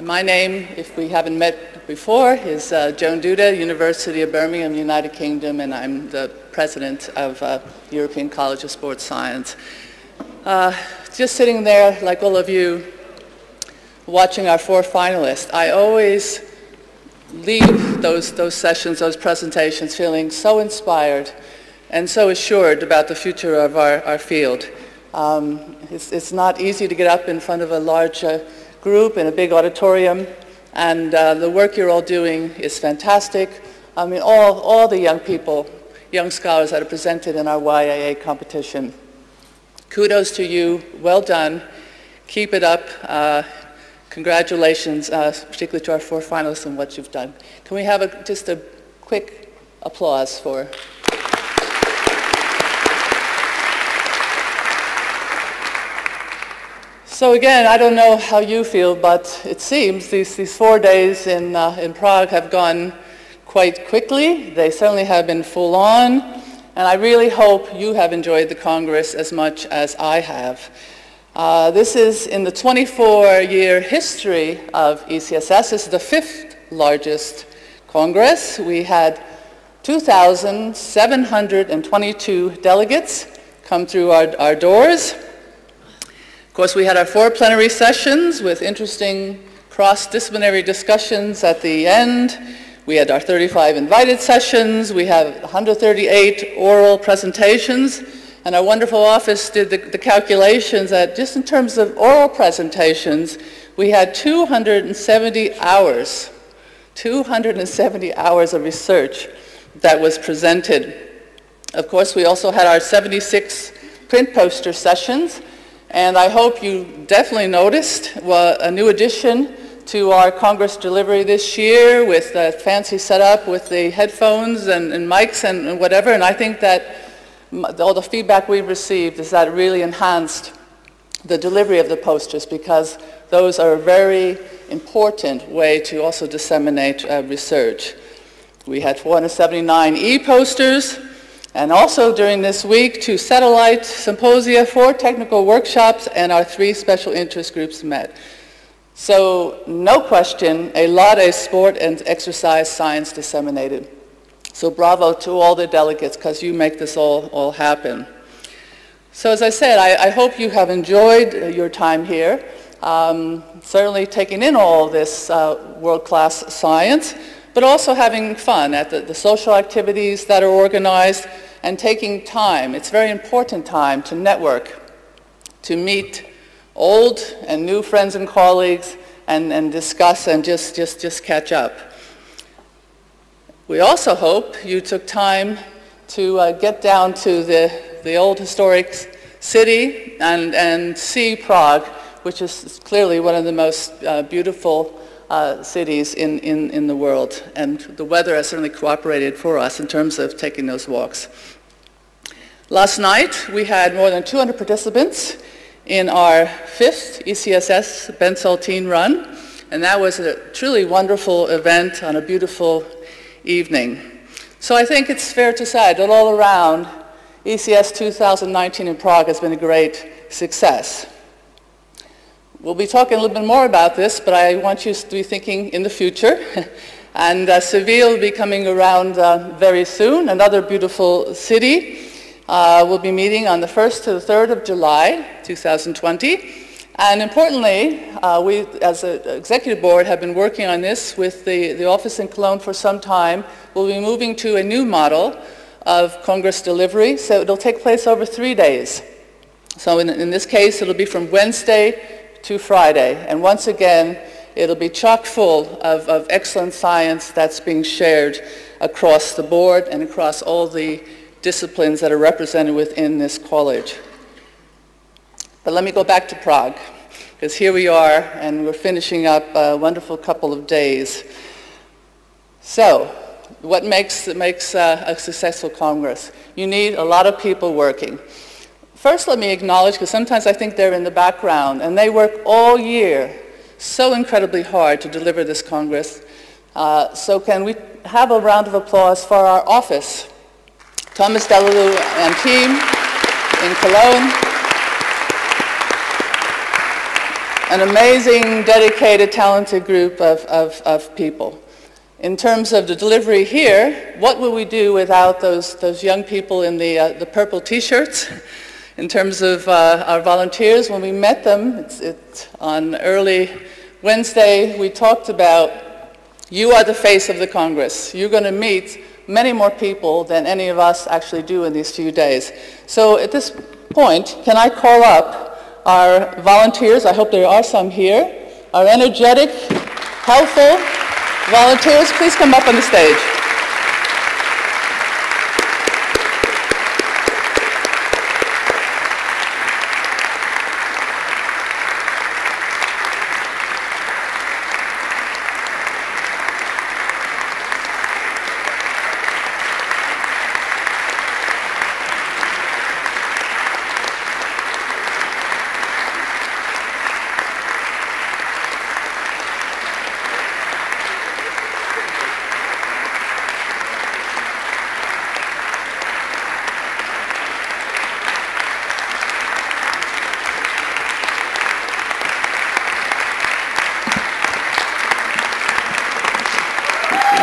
And my name, if we haven't met before, is Joan Duda, University of Birmingham, United Kingdom, and I'm the president of European College of Sports Science. Just sitting there, like all of you, watching our four finalists, I always leave those sessions, those presentations, feeling so inspired and so assured about the future of our field. It's not easy to get up in front of a large group in a big auditorium, and the work you're all doing is fantastic. I mean, all the young people, young scholars that are presented in our YAA competition. Kudos to you, well done, keep it up. Congratulations, particularly to our four finalists and what you've done. Can we have just a quick applause for? So again, I don't know how you feel, but it seems these 4 days in Prague have gone quite quickly. They certainly have been full on, and I really hope you have enjoyed the Congress as much as I have. This is in the 24-year history of ECSS. This is the 5th largest Congress. We had 2,722 delegates come through our doors. Of course, we had our 4 plenary sessions with interesting cross-disciplinary discussions at the end. We had our 35 invited sessions. We had 138 oral presentations. And our wonderful office did the calculations that just in terms of oral presentations, we had 270 hours of research that was presented. Of course, we also had our 76 print poster sessions. And I hope you definitely noticed a new addition to our Congress delivery this year with the fancy setup with the headphones and mics and whatever. And I think that all the feedback we've received is that it really enhanced the delivery of the posters, because those are a very important way to also disseminate research. We had 479 e-posters. And also during this week, 2 satellite symposia, 4 technical workshops, and our 3 special interest groups met. So no question, a lot of sport and exercise science disseminated. So bravo to all the delegates, because you make this all happen. So as I said, I hope you have enjoyed your time here, certainly taking in all this world-class science, but also having fun at the social activities that are organized and taking time. It's very important time to network, to meet old and new friends and colleagues and discuss and just catch up. We also hope you took time to get down to the old historic city and see Prague, which is clearly one of the most beautiful cities in the world, and the weather has certainly cooperated for us in terms of taking those walks. Last night we had more than 200 participants in our 5th ECSS Ben Saltine run, and that was a truly wonderful event on a beautiful evening. So I think it's fair to say that all around ECS 2019 in Prague has been a great success. We'll be talking a little bit more about this, but I want you to be thinking in the future. And Seville will be coming around very soon, another beautiful city. We'll be meeting on the 1st to the 3rd of July, 2020. And importantly, we as an executive board have been working on this with the office in Cologne for some time. We'll be moving to a new model of Congress delivery, so it'll take place over 3 days. So in this case, it'll be from Wednesday to Friday. And once again, it'll be chock full of excellent science that's being shared across the board and across all the disciplines that are represented within this college. But let me go back to Prague, because here we are and we're finishing up a wonderful couple of days. So, what makes a successful Congress? You need a lot of people working. First, let me acknowledge, because sometimes I think they're in the background, and they work all year so incredibly hard to deliver this Congress. So can we have a round of applause for our office? Thomas Delalou and team in Cologne. an amazing, dedicated, talented group of people. In terms of the delivery here, what would we do without those young people in the purple T-shirts? In terms of our volunteers, when we met them, it's on early Wednesday, we talked about, you are the face of the Congress. You're going to meet many more people than any of us actually do in these few days. So at this point, can I call up our volunteers? I hope there are some here. Our energetic, helpful volunteers, please come up on the stage.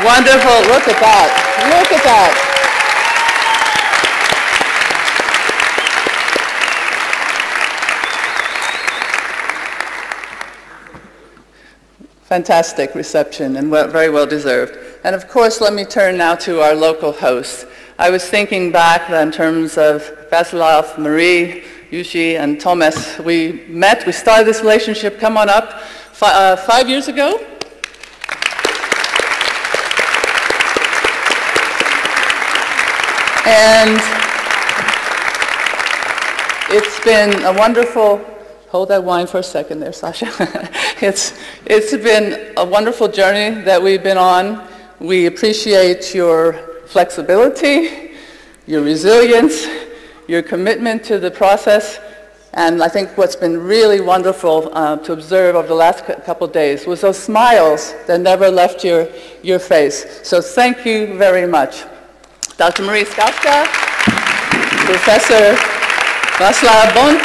Wonderful, look at that, look at that. Fantastic reception and very well deserved. And of course, let me turn now to our local hosts. I was thinking back in terms of Václav, Marie, Yushi, and Thomas. We started this relationship, come on up, 5 years ago. And it's been a wonderful, hold that wine for a second there, Sasha. It's been a wonderful journey that we've been on. We appreciate your flexibility, your resilience, your commitment to the process. And I think what's been really wonderful to observe over the last couple of days was those smiles that never left your face. So thank you very much. Dr. Marie Skauska, Professor Václav Bonč,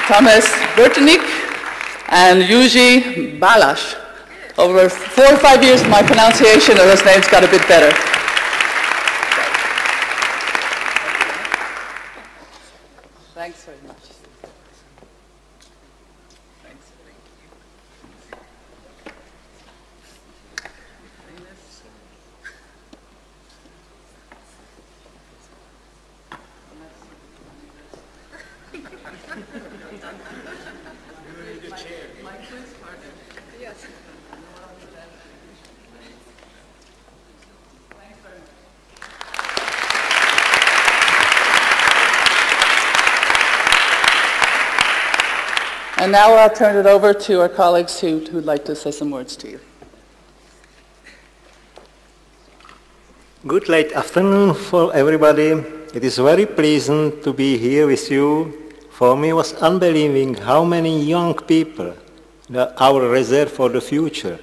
Thomas Bertenik, and Yuji Balash. Over 4 or 5 years, my pronunciation of those names got a bit better. Thanks very much. Thanks. And now I'll turn it over to our colleagues who'd like to say some words to you. Good late afternoon for everybody. It is very pleasant to be here with you. For me, it was unbelieving how many young people our reserve for the future.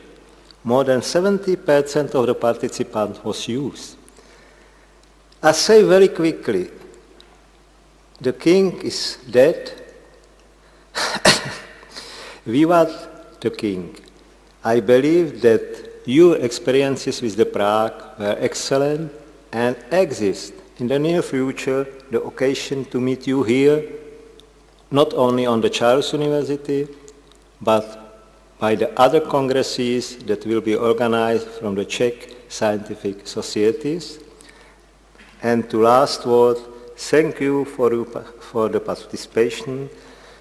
More than 70% of the participants was youth. I say very quickly, the king is dead. Vivat the king. I believe that your experiences with the Prague were excellent and exist in the near future the occasion to meet you here, not only on the Charles University, but by the other congresses that will be organized from the Czech scientific societies. And to last word, thank you for the participation.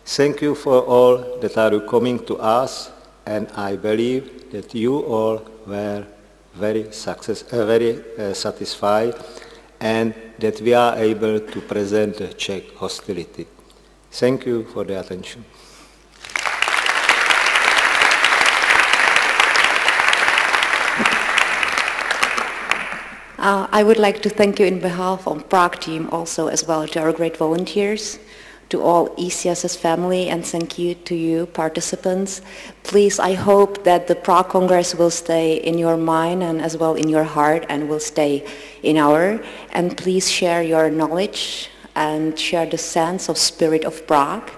Thank you for all that are coming to us, and I believe that you all were very satisfied and that we are able to present the Czech hostility. Thank you for the attention. I would like to thank you in behalf of Prague team also as well to our great volunteers, to all ECSS family, and thank you to you participants. Please, I hope that the Prague Congress will stay in your mind and as well in your heart and will stay in our. And please share your knowledge and share the sense of spirit of Prague.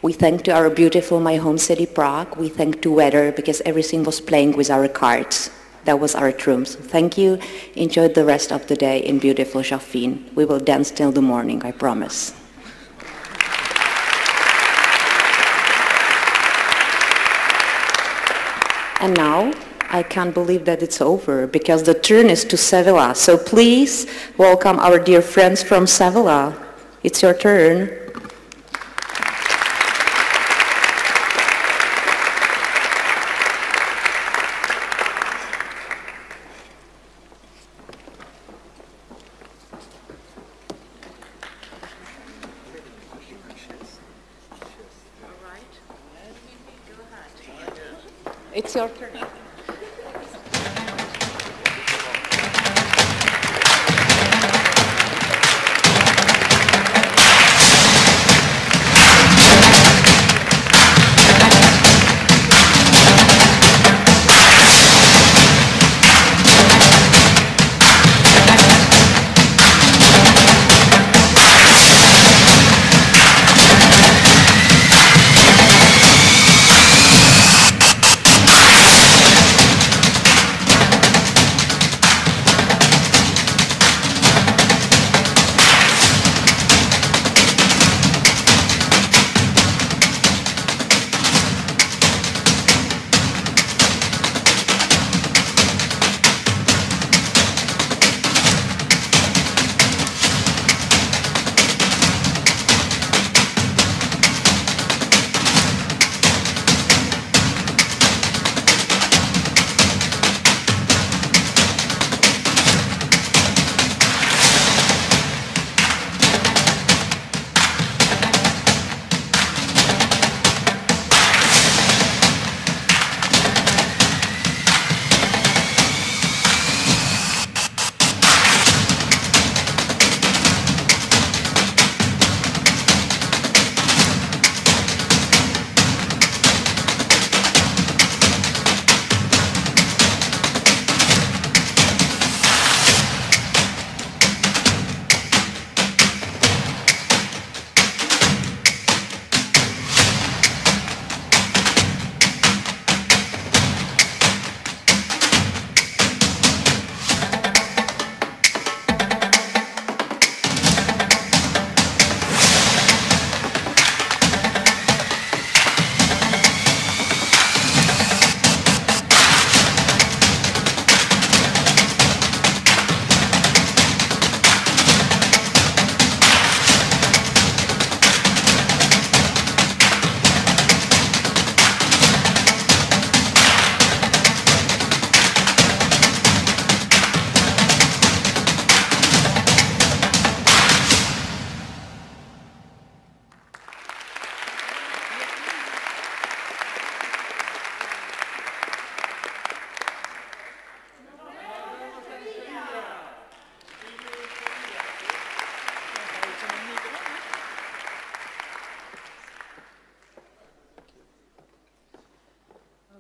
We thank to our beautiful my home city Prague. We thank to weather because everything was playing with our cards. That was our trumps. Thank you. Enjoy the rest of the day in beautiful Žofín. We will dance till the morning, I promise. And now, I can't believe that it's over because the turn is to Sevilla. So please welcome our dear friends from Sevilla. It's your turn. It's your turn.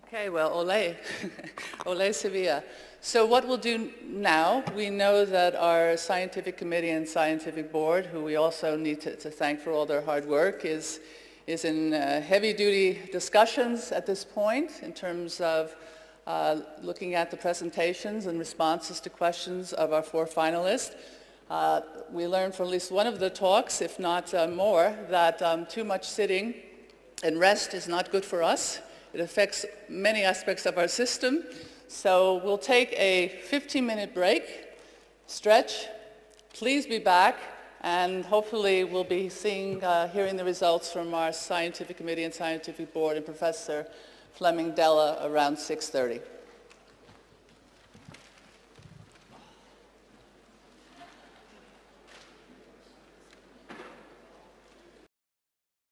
Okay, well, ole, ole Sevilla. So what we'll do now, we know that our scientific committee and scientific board, who we also need to thank for all their hard work, is in heavy-duty discussions at this point in terms of looking at the presentations and responses to questions of our 4 finalists. We learned from at least one of the talks, if not more, that too much sitting and rest is not good for us. It affects many aspects of our system. So we'll take a 15-minute break, stretch. Please be back, and hopefully we'll be hearing the results from our scientific committee and scientific board and Professor Fleming Della around 6:30.